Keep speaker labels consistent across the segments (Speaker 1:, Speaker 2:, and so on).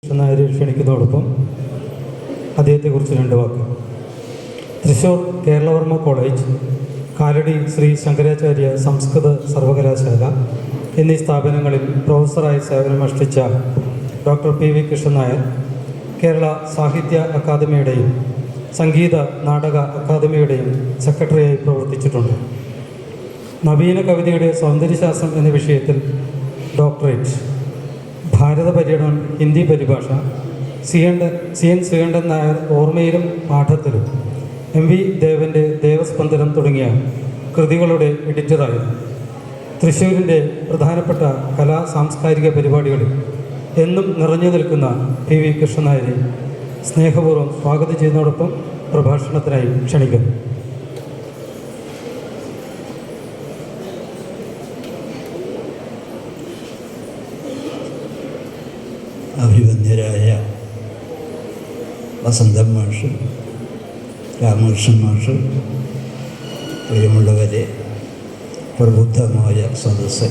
Speaker 1: നായരെ ക്ഷണിക്കുന്നതോടൊപ്പം അദ്ദേഹത്തെക്കുറിച്ച് രണ്ട് വാക്ക്. തൃശ്ശൂർ കേരളവർമ്മ കോളേജ്, കാലടി ശ്രീ ശങ്കരാചാര്യ സംസ്കൃത സർവകലാശാല എന്നീ സ്ഥാപനങ്ങളിൽ പ്രൊഫസറായി സേവനമനുഷ്ഠിച്ച doctor P V Krishnan Nair Kerala Sahitya അക്കാദമിയുടെയും സംഗീത നാടക അക്കാദമിയുടെയും സെക്രട്ടറിയായി പ്രവർത്തിച്ചിട്ടുണ്ട്. നവീന കവിതയുടെ സൗന്ദര്യശാസ്ത്രം എന്ന വിഷയത്തിൽ ഡോക്ടറേറ്റ്, ഭാരത പര്യടനം, ഹിന്ദി പരിഭാഷ, സി എൻ ശ്രീകണ്ഠൻ നായർ ഓർമ്മയിലും പാഠത്തിലും, എം വി ദേവൻ്റെ ദേവസ്പന്ദനം തുടങ്ങിയ കൃതികളുടെ എഡിറ്ററായിരുന്നു. തൃശ്ശൂരിൻ്റെ പ്രധാനപ്പെട്ട കലാ സാംസ്കാരിക പരിപാടികളിൽ എന്നും നിറഞ്ഞു നിൽക്കുന്ന പി വി കൃഷ്ണൻ നായരെ സ്നേഹപൂർവ്വം സ്വാഗതം ചെയ്യുന്നതോടൊപ്പം പ്രഭാഷണത്തിനായി ക്ഷണിക്കുന്നു.
Speaker 2: അഭിവന്ദ്യരായ വസന്തൻ മാഷ്, രാമകൃഷ്ണൻ മാഷ്, പ്രിയമുള്ളവരെ, പ്രബുദ്ധമായ സദസ്സ്,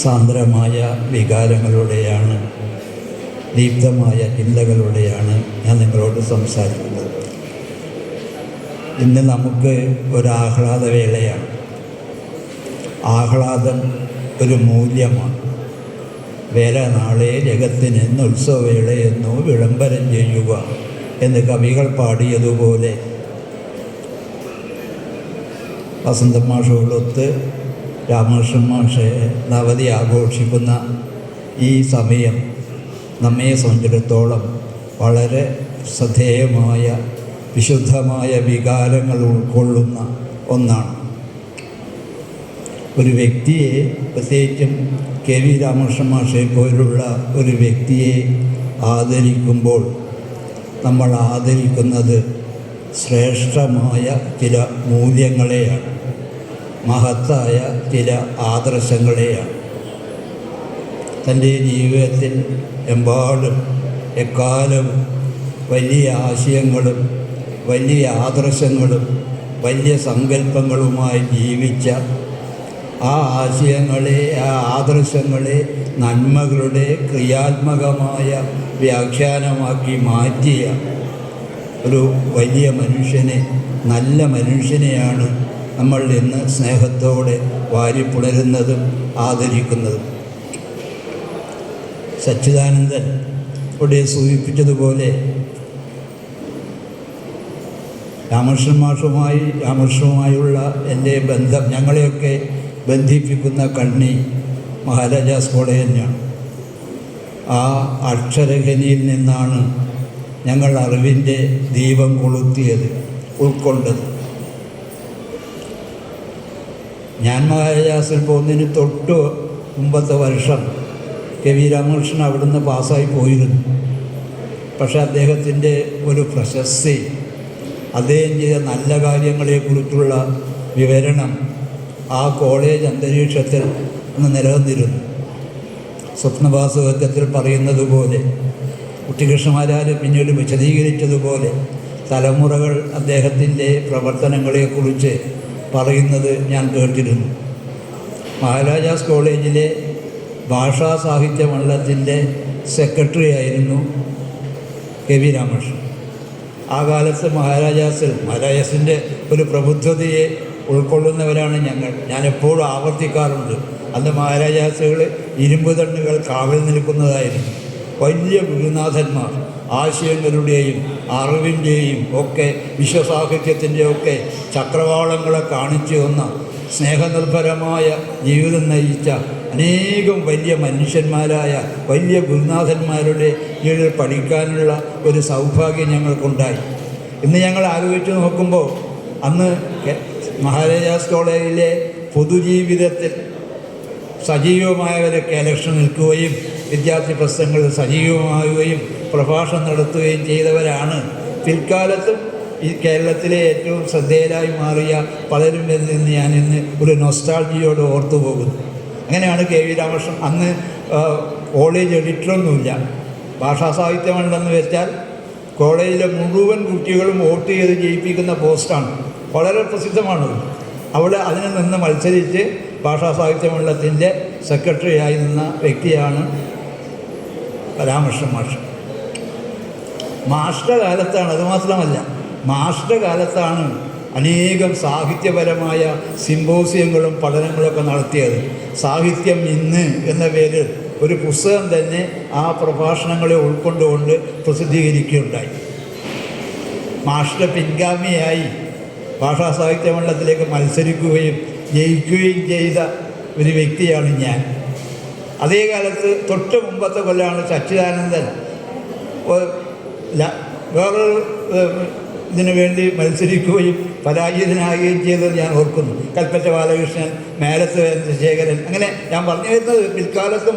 Speaker 2: സാന്ദ്രമായ വികാരങ്ങളുടെയാണ്, ദീപ്തമായ ചിന്തകളുടെയാണ് ഞാൻ നിങ്ങളോട് സംസാരിക്കുന്നത്. ഇന്ന് നമുക്ക് ഒരാഹ്ലാദവേളയാണ്. ആഹ്ലാദം ഒരു മൂല്യമാണ്. വേല നാളെ ജഗത്തിനെന്ന് ഉത്സവവേളയെന്നോ വിളംബരം ചെയ്യുക എന്ന് കവികൾ പാടിയതുപോലെ വസന്തൻ മാഷോടൊത്ത് രാമകൃഷ്ണൻ മാഷെ നവതി ആഘോഷിക്കുന്ന ഈ സമയം നമ്മെ സംബന്ധിച്ചിടത്തോളം വളരെ ശ്രദ്ധേയമായ വിശുദ്ധമായ വികാരങ്ങൾ ഉൾക്കൊള്ളുന്ന ഒന്നാണ്. ഒരു വ്യക്തിയെ, പ്രത്യേകിച്ചും കെ വി രാമകൃഷ്ണൻ മാഷെ പോലുള്ള ഒരു വ്യക്തിയെ ആദരിക്കുമ്പോൾ നമ്മൾ ആദരിക്കുന്നത് ശ്രേഷ്ഠമായ ചില മൂല്യങ്ങളെയാണ്, മഹത്തായ ചില ആദർശങ്ങളെയാണ്. തൻ്റെ ജീവിതത്തിൽ എമ്പാടും എക്കാലവും വലിയ ആശയങ്ങളും വലിയ ആദർശങ്ങളും വലിയ സങ്കല്പങ്ങളുമായി ജീവിച്ച ആ ആശയങ്ങളെ, ആ ആദർശങ്ങളെ നന്മകളുടെ ക്രിയാത്മകമായ വ്യാഖ്യാനമാക്കി മാറ്റിയ ഒരു വലിയ മനുഷ്യനെ, നല്ല മനുഷ്യനെയാണ് നമ്മൾ ഇന്ന് സ്നേഹത്തോടെ വാരിപ്പുണരുന്നതും ആദരിക്കുന്നതും. സച്ചിദാനന്ദൻ ഇവിടെ സൂചിപ്പിച്ചതുപോലെ രാമകൃഷ്ണനുമായുള്ള എൻ്റെ ബന്ധം, ഞങ്ങളെയൊക്കെ ബന്ധിപ്പിക്കുന്ന കണ്ണി മഹാരാജാസ് കോളേജ് തന്നെയാണ്. ആ അക്ഷരഖനിയിൽ നിന്നാണ് ഞങ്ങൾ അറിവിൻ്റെ ദീപം കൊളുത്തിയത്, ഉൾക്കൊണ്ടത്. ഞാൻ മഹാരാജാസിൽ പോകുന്നതിന് തൊട്ട് മുമ്പത്തെ വർഷം കെ വി രാമകൃഷ്ണൻ അവിടുന്ന് പാസ്സായി പോയിരുന്നു. പക്ഷേ അദ്ദേഹത്തിൻ്റെ ഒരു പ്രശസ്തി, അദ്ദേഹം ചെയ്ത നല്ല കാര്യങ്ങളെക്കുറിച്ചുള്ള വിവരണം ആ കോളേജ് അന്തരീക്ഷത്തിൽ അന്ന് നിലനിന്നിരുന്നു. സ്വപ്നവാസകത്തിൽ പറയുന്നത് പോലെ, കുട്ടികൃഷ്ണമാരാർ പിന്നീട് വിശദീകരിച്ചതുപോലെ, തലമുറകൾ അദ്ദേഹത്തിൻ്റെ പ്രവർത്തനങ്ങളെക്കുറിച്ച് പറയുന്നത് ഞാൻ കേട്ടിരുന്നു. മഹാരാജാസ് കോളേജിലെ ഭാഷാ സാഹിത്യ മണ്ഡലത്തിൻ്റെ സെക്രട്ടറി ആയിരുന്നു കെ വി രാമകൃഷ്ണൻ. ആ കാലത്ത് മഹാരാജാസിൻ്റെ ഒരു പ്രബുദ്ധതയെ ഉൾക്കൊള്ളുന്നവരാണ് ഞങ്ങൾ. ഞാനെപ്പോഴും ആവർത്തിക്കാറുണ്ട്, അന്ന് മഹാരാജാസുകൾ ഇരുമ്പ് തണ്ടുകൾ കാവൽ നിൽക്കുന്നതായിരുന്നു. വലിയ ഗുരുനാഥന്മാർ, ആശയങ്ങളുടെയും അറിവിൻ്റെയും ഒക്കെ വിശ്വസാഹിത്യത്തിൻ്റെയൊക്കെ ചക്രവാളങ്ങളെ കാണിച്ചു വന്ന, സ്നേഹനിർഭരമായ ജീവിതം നയിച്ച അനേകം വലിയ മനുഷ്യന്മാരായ വലിയ ഗുരുനാഥന്മാരുടെ കീഴിൽ പഠിക്കാനുള്ള ഒരു സൗഭാഗ്യം ഞങ്ങൾക്കുണ്ടായി. ഇന്ന് ഞങ്ങൾ ആലോചിച്ച് നോക്കുമ്പോൾ അന്ന് മഹാരാജാസ് കോളേജിലെ പൊതുജീവിതത്തിൽ സജീവമായവരൊക്കെ ഇലക്ഷൻ നിൽക്കുകയും വിദ്യാർത്ഥി പ്രശ്നങ്ങളിൽ സജീവമാവുകയും പ്രഭാഷണം നടത്തുകയും ചെയ്തവരാണ്. പിൽക്കാലത്തും ഈ കേരളത്തിലെ ഏറ്റവും ശ്രദ്ധേയരായി മാറിയ പലരും നിന്ന് ഞാനിന്ന് ഒരു നൊസ്റ്റാൾജിയോട് ഓർത്തു പോകുന്നു. അങ്ങനെയാണ് കെ വി രാമകൃഷ്ണൻ. അന്ന് കോളേജ് എഡിറ്ററൊന്നുമില്ല. ഭാഷാ സാഹിത്യമുണ്ടെന്ന് വെച്ചാൽ കോളേജിലെ മുഴുവൻ കുട്ടികളും വോട്ട് ചെയ്ത് ജയിപ്പിക്കുന്ന പോസ്റ്റാണ്, വളരെ പ്രസിദ്ധമാണത്. അവിടെ അതിന് നിന്ന് മത്സരിച്ച് ഭാഷാ സാഹിത്യ മണ്ഡലത്തിൻ്റെ സെക്രട്ടറിയായി നിന്ന വ്യക്തിയാണ് രാമകൃഷ്ണൻ മാഷ്. മാഷ്ടെ കാലത്താണ്, അതുമാത്രമല്ല, മാഷ്ടെ കാലത്താണ് അനേകം സാഹിത്യപരമായ സിമ്പോസിയങ്ങളും പഠനങ്ങളൊക്കെ നടത്തിയത്. സാഹിത്യം ഇന്ന് എന്ന പേരിൽ ഒരു പുസ്തകം തന്നെ ആ പ്രഭാഷണങ്ങളെ ഉൾക്കൊണ്ടുകൊണ്ട് പ്രസിദ്ധീകരിക്കുകയുണ്ടായി. മാഷ്ടെ പിൻഗാമിയായി ഭാഷാ സാഹിത്യ മണ്ഡലത്തിലേക്ക് മത്സരിക്കുകയും ജയിക്കുകയും ചെയ്ത ഒരു വ്യക്തിയാണ് ഞാൻ. അതേ കാലത്ത് തൊട്ട് മുമ്പത്തെ കൊല്ലമാണ് സച്ചിദാനന്ദൻ വേറൊരു ഇതിനു വേണ്ടി മത്സരിക്കുകയും പരാജിതനാകുകയും ചെയ്തത് ഞാൻ ഓർക്കുന്നു. കൽപ്പറ്റ ബാലകൃഷ്ണൻ, മേലത്ത് ചന്ദ്രശേഖരൻ, അങ്ങനെ ഞാൻ പറഞ്ഞു വരുന്നത് പിൽക്കാലത്ത്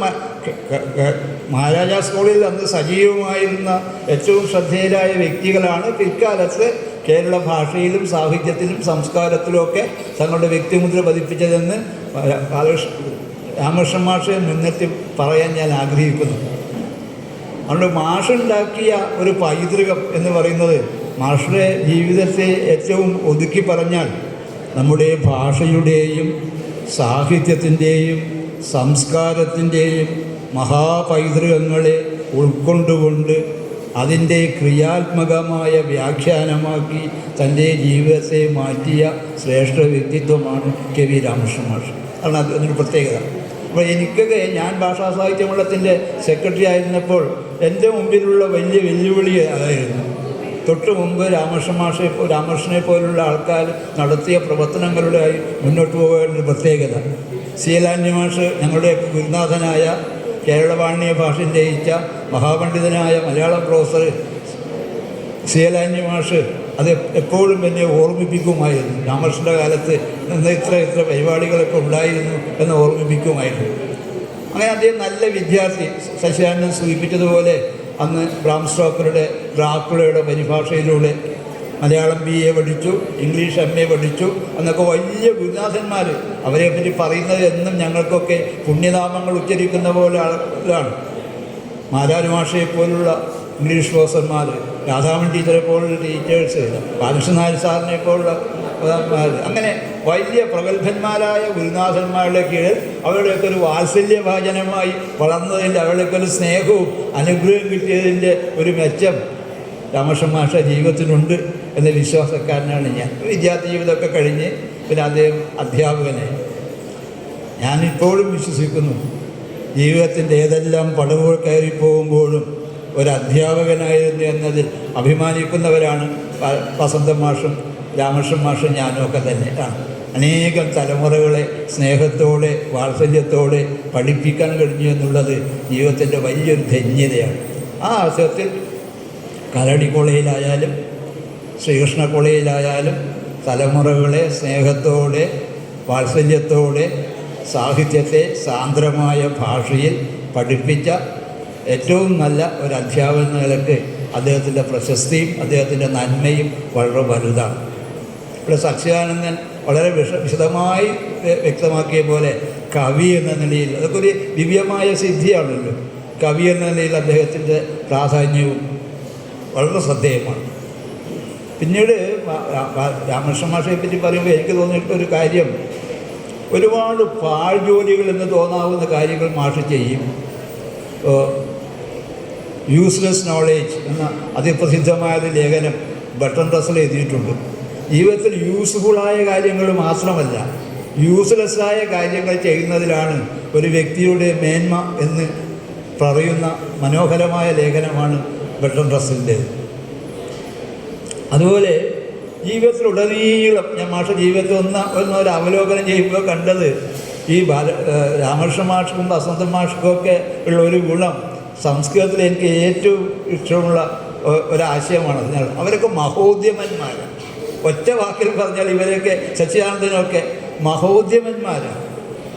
Speaker 2: മഹാരാജാസ് കോളേജിൽ അന്ന് സജീവമായിരുന്ന ഏറ്റവും ശ്രദ്ധേയരായ വ്യക്തികളാണ് പിൽക്കാലത്ത് കേരള ഭാഷയിലും സാഹിത്യത്തിലും സംസ്കാരത്തിലുമൊക്കെ തങ്ങളുടെ വ്യക്തിമുദ്ര പതിപ്പിച്ചതെന്ന് രാമകൃഷ്ണൻ മാഷെ മുൻനിർത്തി പറയാൻ ഞാൻ ആഗ്രഹിക്കുന്നു. അതുകൊണ്ട് മാഷുണ്ടാക്കിയ ഒരു പൈതൃകം എന്ന് പറയുന്നത്, മാഷുടെ ജീവിതത്തെ ഏറ്റവും ഒതുക്കി പറഞ്ഞാൽ നമ്മുടെ ഭാഷയുടെയും സാഹിത്യത്തിൻ്റെയും സംസ്കാരത്തിൻ്റെയും മഹാപൈതൃകങ്ങളെ ഉൾക്കൊണ്ടുകൊണ്ട് അതിൻ്റെ ക്രിയാത്മകമായ വ്യാഖ്യാനമാക്കി തൻ്റെ ജീവിതത്തെ മാറ്റിയ ശ്രേഷ്ഠ വ്യക്തിത്വമാണ് കെ വി രാമകൃഷ്ണൻ മാഷ്. അതാണ് അതിനൊരു പ്രത്യേകത. അപ്പോൾ എനിക്കൊക്കെ ഞാൻ ഭാഷാ സാഹിത്യ മണ്ഡലത്തിൻ്റെ സെക്രട്ടറി ആയിരുന്നപ്പോൾ എൻ്റെ മുമ്പിലുള്ള വലിയ വെല്ലുവിളി അതായിരുന്നു. തൊട്ട് മുമ്പ് രാമകൃഷ്ണനെ പോലുള്ള ആൾക്കാർ നടത്തിയ പ്രവർത്തനങ്ങളുടെയായി മുന്നോട്ട് പോകാനുള്ള പ്രത്യേകത. സീലാന്യ മാഷ് ഞങ്ങളുടെ ഗുരുനാഥനായ കേരളവാണ്യ ഭാഷ ജയിച്ച മഹാപണ്ഡിതനായ മലയാളം പ്രൊഫസർ സീലാന്യ മാഷ് അത് എപ്പോഴും എന്നെ ഓർമ്മിപ്പിക്കുമായിരുന്നു. രാമകൃഷ്ണൻ്റെ കാലത്ത് ഇത്ര പരിപാടികളൊക്കെ ഉണ്ടായിരുന്നു എന്ന് ഓർമ്മിപ്പിക്കുമായിരുന്നു. അങ്ങനെ അദ്ദേഹം നല്ല വിദ്യാർത്ഥി. ശശികാന്തൻ സൂചിപ്പിച്ചതുപോലെ അന്ന് ബ്രാം സ്റ്റോക്കറുടെ ഡ്രാക്കുളയുടെ പരിഭാഷയിലൂടെ മലയാളം BA പഠിച്ചു, ഇംഗ്ലീഷ് MA പഠിച്ചു. അന്നൊക്കെ വലിയ ഗുരുനാഥന്മാർ. അവരെപ്പറ്റി പറയുന്നത് എന്നും ഞങ്ങൾക്കൊക്കെ പുണ്യനാമങ്ങൾ ഉച്ചരിക്കുന്ന പോലെ ആളാണ്. മാരാര് മാഷയെ പോലുള്ള ഇംഗ്ലീഷ് പ്രൊഫസർമാർ, രാധാമൻ ടീച്ചറെ പോലുള്ള ടീച്ചേഴ്സ്, ബാലകൃഷ്ണൻ നായർ സാറിനെ പോലുള്ള അങ്ങനെ വലിയ പ്രഗത്ഭന്മാരായ ഗുരുനാഥന്മാരുടെ കീഴിൽ അവരുടെയൊക്കെ ഒരു വാത്സല്യഭാജനമായി വളർന്നതിൻ്റെ, അവരുടെയൊക്കെ ഒരു സ്നേഹവും അനുഗ്രഹവും കിട്ടിയതിൻ്റെ ഒരു മെച്ചം രാമകൃഷ്ണൻ മാഷ ജീവിതത്തിനുണ്ട് എന്ന വിശ്വാസക്കാരനാണ് ഞാൻ. വിദ്യാർത്ഥി ജീവിതമൊക്കെ കഴിഞ്ഞ് പിന്നെ അദ്ദേഹം അധ്യാപകനായി. ഞാനിപ്പോഴും വിശ്വസിക്കുന്നു, ജീവിതത്തിൻ്റെ ഏതെല്ലാം പടവുകൾ കയറിപ്പോകുമ്പോഴും ഒരധ്യാപകനായിരുന്നു എന്നതിൽ അഭിമാനിക്കുന്നവരാണ് വസന്തൻ മാഷും രാമകൃഷ്ണൻ മാഷും ഞാനും ഒക്കെ തന്നെയാണ്. അനേകം തലമുറകളെ സ്നേഹത്തോടെ വാത്സല്യത്തോടെ പഠിപ്പിക്കാൻ കഴിഞ്ഞു എന്നുള്ളത് ജീവിതത്തിൻ്റെ വലിയൊരു ധന്യതയാണ്. ആ അവസരത്തിൽ കലടി കോളേജിലായാലും ശ്രീകൃഷ്ണ കോളേജിലായാലും തലമുറകളെ സ്നേഹത്തോടെ വാത്സല്യത്തോടെ സാഹിത്യത്തെ സാന്ദ്രമായ ഭാഷയിൽ പഠിപ്പിച്ച ഏറ്റവും നല്ല ഒരു അധ്യാപകൻ എന്ന നിലയ്ക്ക് അദ്ദേഹത്തിൻ്റെ പ്രശസ്തിയും അദ്ദേഹത്തിൻ്റെ നന്മയും വളരെ വലുതാണ്. ഇവിടെ സച്ചിദാനന്ദൻ വളരെ വിശദമായി വ്യക്തമാക്കിയ പോലെ കവി എന്ന നിലയിൽ അതൊക്കെ ഒരു ദിവ്യമായ സിദ്ധിയാണല്ലോ. കവി എന്ന നിലയിൽ അദ്ദേഹത്തിൻ്റെ പ്രാധാന്യവും വളരെ ശ്രദ്ധേയമാണ്. പിന്നീട് രാമകൃഷ്ണൻ മാഷയെ പറ്റി പറയുമ്പോൾ എനിക്ക് തോന്നിയിട്ടൊരു കാര്യം, ഒരുപാട് പാഴ്ജോലികൾ എന്ന് തോന്നാവുന്ന കാര്യങ്ങൾ മാഷ് ചെയ്യും. യൂസ്ലെസ് നോളേജ് എന്ന അതിപ്രസിദ്ധമായൊരു ലേഖനം ബട്ടൺ റസൽ എഴുതിയിട്ടുണ്ട്. ജീവിതത്തിൽ യൂസ്ഫുള്ളായ കാര്യങ്ങൾ മാത്രമല്ല, യൂസ്ലെസ്സായ കാര്യങ്ങൾ ചെയ്യുന്നതിലാണ് ഒരു വ്യക്തിയുടെ മേന്മ എന്ന് പറയുന്ന മനോഹരമായ ലേഖനമാണ് ബട്ടൺ റസലിൻ്റേത്. അതുപോലെ ജീവിതത്തിലുടനീളം ഞാൻ മാഷ ജീവിതത്തിൽ ഒരു അവലോകനം ചെയ്യുമ്പോൾ കണ്ടത് ഈ രാമകൃഷ്ണൻ മാഷ്ക്കും വസന്തൻ മാഷ്ക്കും ഒക്കെ ഉള്ള ഒരു ഗുണം സംസ്കൃതത്തിൽ എനിക്ക് ഏറ്റവും ഇഷ്ടമുള്ള ഒരാശയമാണ്. അവരൊക്കെ മഹോദ്യമന്മാരാണ്. ഒറ്റ വാക്കിൽ പറഞ്ഞാൽ ഇവരെയൊക്കെ സച്ചിദാനന്ദനൊക്കെ മഹോദ്യമന്മാരാണ്.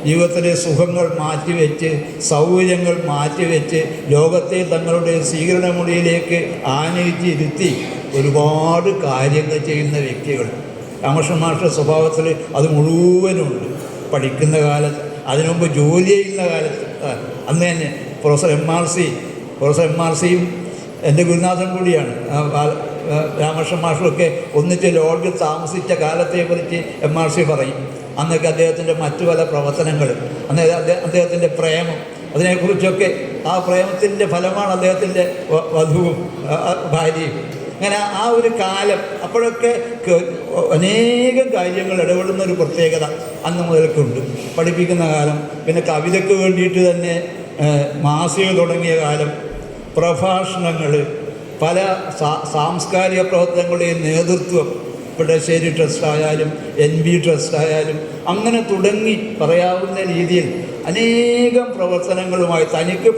Speaker 2: ജീവിതത്തിലെ സുഖങ്ങൾ മാറ്റിവെച്ച് സൗകര്യങ്ങൾ മാറ്റിവെച്ച് ലോകത്തെ തങ്ങളുടെ സ്വീകരണമുറിയിലേക്ക് ആനയിച്ചിരുത്തി ഒരുപാട് കാര്യങ്ങൾ ചെയ്യുന്ന വ്യക്തികൾ. രാമകൃഷ്ണൻ മാഷയുടെ സ്വഭാവത്തിൽ അത് മുഴുവനുണ്ട്. പഠിക്കുന്ന കാലത്ത്, അതിനു മുമ്പ് ജോലി ചെയ്യുന്ന കാലത്ത്, അന്ന് തന്നെ പ്രൊഫസർ എം ആർ സിയും എൻ്റെ ഗുരുനാഥൻ കൂടിയാണ്. രാമകൃഷ്ണൻ മാഷൊക്കെ ഒന്നിച്ച് ലോഡ്ജിൽ താമസിച്ച കാലത്തെക്കുറിച്ച് MRC പറയും. അന്നൊക്കെ അദ്ദേഹത്തിൻ്റെ മറ്റു പല പ്രവർത്തനങ്ങളും, അദ്ദേഹത്തിൻ്റെ പ്രേമം, അതിനെക്കുറിച്ചൊക്കെ ആ പ്രേമത്തിൻ്റെ ഫലമാണ് അദ്ദേഹത്തിൻ്റെ വധുവും ഭാര്യയും. അങ്ങനെ ആ ഒരു കാലം അപ്പോഴൊക്കെ അനേകം കാര്യങ്ങൾ ഇടപെടുന്ന ഒരു പ്രത്യേകത അന്ന് മുതൽക്കുണ്ട്. പഠിപ്പിക്കുന്ന കാലം, പിന്നെ കവിതയ്ക്ക് വേണ്ടിയിട്ട് തന്നെ മാസിക തുടങ്ങിയ കാലം, പ്രഭാഷണങ്ങൾ, പല സാംസ്കാരിക പ്രവർത്തനങ്ങളുടെയും നേതൃത്വം, പിടശ്ശേരി ട്രസ്റ്റ് ആയാലും NB ട്രസ്റ്റ് ആയാലും അങ്ങനെ തുടങ്ങി പറയാവുന്ന രീതിയിൽ അനേകം പ്രവർത്തനങ്ങളുമായി തനിക്ക്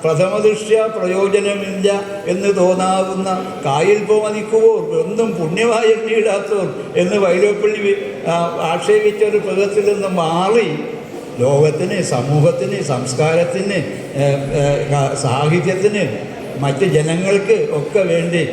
Speaker 2: പ്രഥമദൃഷ്ട്യാ പ്രയോജനമില്ല എന്ന് തോന്നാവുന്ന കായിൽ പോമതിക്കുവോർ ഒന്നും പുണ്യമായി എണ്ണിയിടാത്തോർ എന്ന് വൈലോപ്പള്ളി ആക്ഷേപിച്ച ഒരു പദത്തിൽ നിന്ന് മാറി ലോകത്തിന്, സമൂഹത്തിന്, സംസ്കാരത്തിന്, സാഹിത്യത്തിന്, മറ്റ് ജനങ്ങൾക്ക് ഒക്കെ വേണ്ടി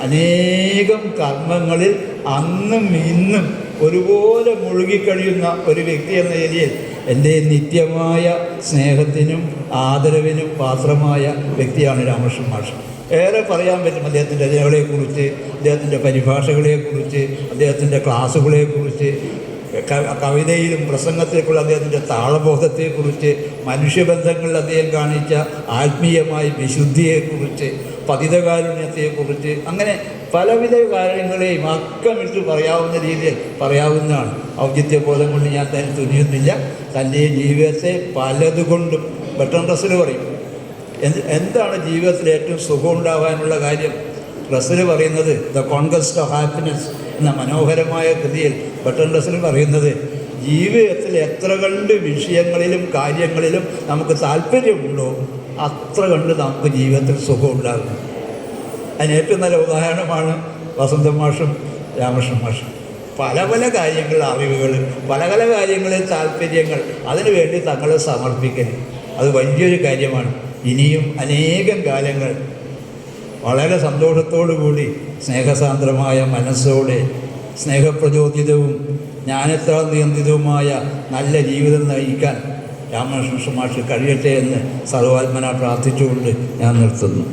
Speaker 2: അനേകം കർമ്മങ്ങളിൽ അന്നും ഇന്നും ഒരുപോലെ മുഴുകിക്കഴിയുന്ന ഒരു വ്യക്തി എന്ന നിലയിൽ എൻ്റെ നിത്യമായ സ്നേഹത്തിനും ആദരവിനും പാത്രമായ വ്യക്തിയാണ് രാമകൃഷ്ണൻ മാഷ്. ഏറെ പറയാൻ പറ്റും അദ്ദേഹത്തിൻ്റെ രചനകളെക്കുറിച്ച്, അദ്ദേഹത്തിൻ്റെ പരിഭാഷകളെക്കുറിച്ച്, അദ്ദേഹത്തിൻ്റെ ക്ലാസ്സുകളെക്കുറിച്ച്, കവിതയിലും പ്രസംഗത്തിലേക്കുള്ള അദ്ദേഹത്തിൻ്റെ താളബോധത്തെക്കുറിച്ച്, മനുഷ്യബന്ധങ്ങളിൽ അദ്ദേഹം കാണിച്ച ആത്മീയമായ വിശുദ്ധിയെക്കുറിച്ച്, പതിതകാരുണ്യത്തെക്കുറിച്ച്, അങ്ങനെ പലവിധ കാര്യങ്ങളെയും അക്കമിട്ട് പറയാവുന്ന രീതിയിൽ പറയാവുന്നതാണ്. ഔചിത്യബോധം കൊണ്ട് ഞാൻ തന്നെ തുനിയുന്നില്ല. തൻ്റെ ജീവിതത്തെ പലതുകൊണ്ടും ബർട്രാൻഡ് റസ്സൽ പറയും, എന്താണ് ജീവിതത്തിൽ ഏറ്റവും സുഖം ഉണ്ടാകാനുള്ള കാര്യം? റസ്സൽ പറയുന്നത് ദ കോൺക്വസ്റ്റ് ഓഫ് ഹാപ്പിനെസ് എന്ന മനോഹരമായ കൃതിയിൽ ബർട്രാൻഡ് റസ്സൽ പറയുന്നത്, ജീവിതത്തിൽ എത്ര കണ്ട് വിഷയങ്ങളിലും കാര്യങ്ങളിലും നമുക്ക് താല്പര്യമുണ്ടോ അത്ര കണ്ട് നമുക്ക് ജീവിതത്തിൽ സുഖം ഉണ്ടാകും. അതിന് ഏറ്റവും നല്ല ഉദാഹരണമാണ് വസന്തൻ മാഷും രാമകൃഷ്ണൻ മാഷും. പല പല കാര്യങ്ങൾ, അറിവുകൾ, പല പല കാര്യങ്ങളിൽ താല്പര്യങ്ങൾ, അതിനുവേണ്ടി തങ്ങളെ സമർപ്പിക്കൽ, അത് വലിയൊരു കാര്യമാണ്. ഇനിയും അനേകം കാലങ്ങൾ വളരെ സന്തോഷത്തോടു കൂടി സ്നേഹസാന്ദ്രമായ മനസ്സോടെ സ്നേഹപ്രചോദിതവും ജ്ഞാനത്താൽ നിയന്ത്രിതവുമായ നല്ല ജീവിതം നയിക്കാൻ രാമകൃഷ്ണൻ മാഷ് കഴിയട്ടെ എന്ന് സർവാത്മന പ്രാർത്ഥിച്ചുകൊണ്ട് ഞാൻ നിർത്തുന്നു.